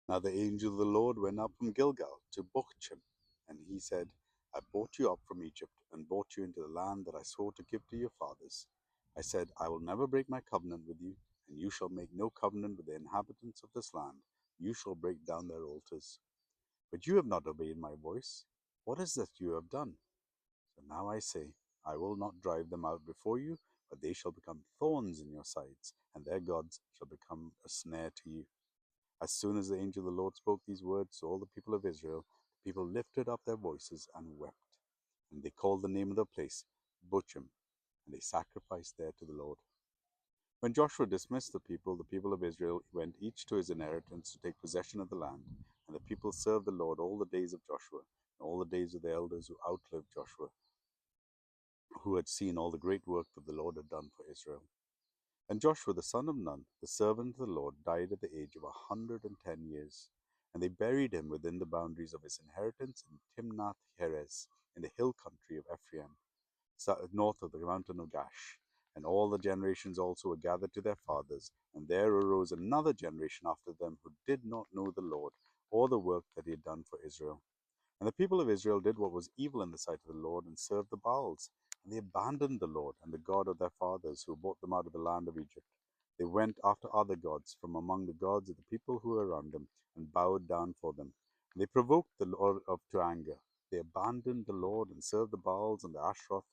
Now the angel of the Lord went up from Gilgal to Bochim, and he said, I brought you up from Egypt, and brought you into the land that I swore to give to your fathers. I said, I will never break my covenant with you, and you shall make no covenant with the inhabitants of this land. You shall break down their altars. But you have not obeyed my voice. What is that you have done? So now I say, I will not drive them out before you, but they shall become thorns in your sides, and their gods shall become a snare to you. As soon as the angel of the Lord spoke these words to all the people of Israel, the people lifted up their voices and wept. And they called the name of the place Bochim, and they sacrificed there to the Lord. When Joshua dismissed the people of Israel went each to his inheritance to take possession of the land. And the people served the Lord all the days of Joshua, and all the days of the elders who outlived Joshua, who had seen all the great work that the Lord had done for Israel. And Joshua the son of Nun, the servant of the Lord, died at the age of 110 years. And they buried him within the boundaries of his inheritance in Timnath Heres, in the hill country of Ephraim, north of the mountain of Gash. And all the generations also were gathered to their fathers, and there arose another generation after them who did not know the Lord, or the work that he had done for Israel. And the people of Israel did what was evil in the sight of the Lord, and served the Baals. And they abandoned the Lord and the God of their fathers, who brought them out of the land of Egypt. They went after other gods from among the gods of the people who were around them, and bowed down for them. And they provoked the Lord to anger. They abandoned the Lord, and served the Baals and the Ashtaroth,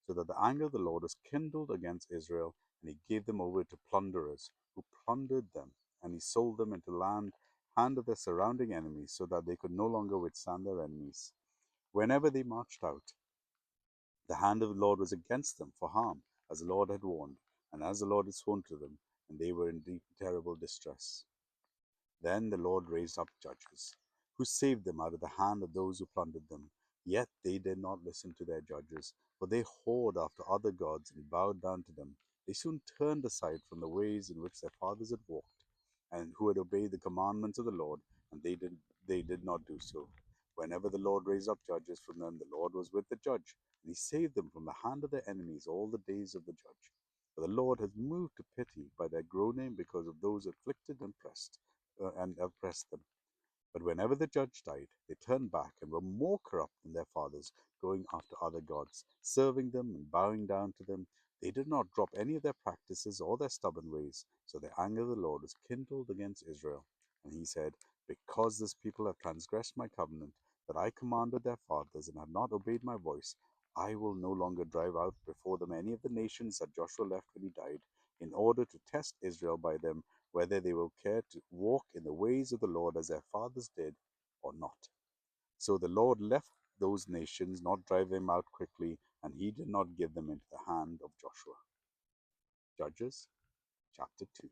so that the anger of the Lord was kindled against Israel, and he gave them over to plunderers, who plundered them, and he sold them into the hand of their surrounding enemies, so that they could no longer withstand their enemies. Whenever they marched out, the hand of the Lord was against them for harm, as the Lord had warned, and as the Lord had sworn to them, and they were in deep, terrible distress. Then the Lord raised up judges, who saved them out of the hand of those who plundered them. Yet they did not listen to their judges, for they whored after other gods and bowed down to them. They soon turned aside from the ways in which their fathers had walked, and who had obeyed the commandments of the Lord, and they did not do so. Whenever the Lord raised up judges from them, the Lord was with the judge, and he saved them from the hand of their enemies all the days of the judge. For the Lord has moved to pity by their groaning because of those afflicted and oppressed them. But whenever the judge died, they turned back and were more corrupt than their fathers, going after other gods, serving them and bowing down to them. They did not drop any of their practices or their stubborn ways, so the anger of the Lord was kindled against Israel. And he said, because this people have transgressed my covenant that I commanded their fathers, and have not obeyed my voice, I will no longer drive out before them any of the nations that Joshua left when he died, in order to test Israel by them, whether they will care to walk in the ways of the Lord as their fathers did, or not. So the Lord left those nations, not drive them out quickly, and he did not give them into the hand of Joshua. Judges chapter 2.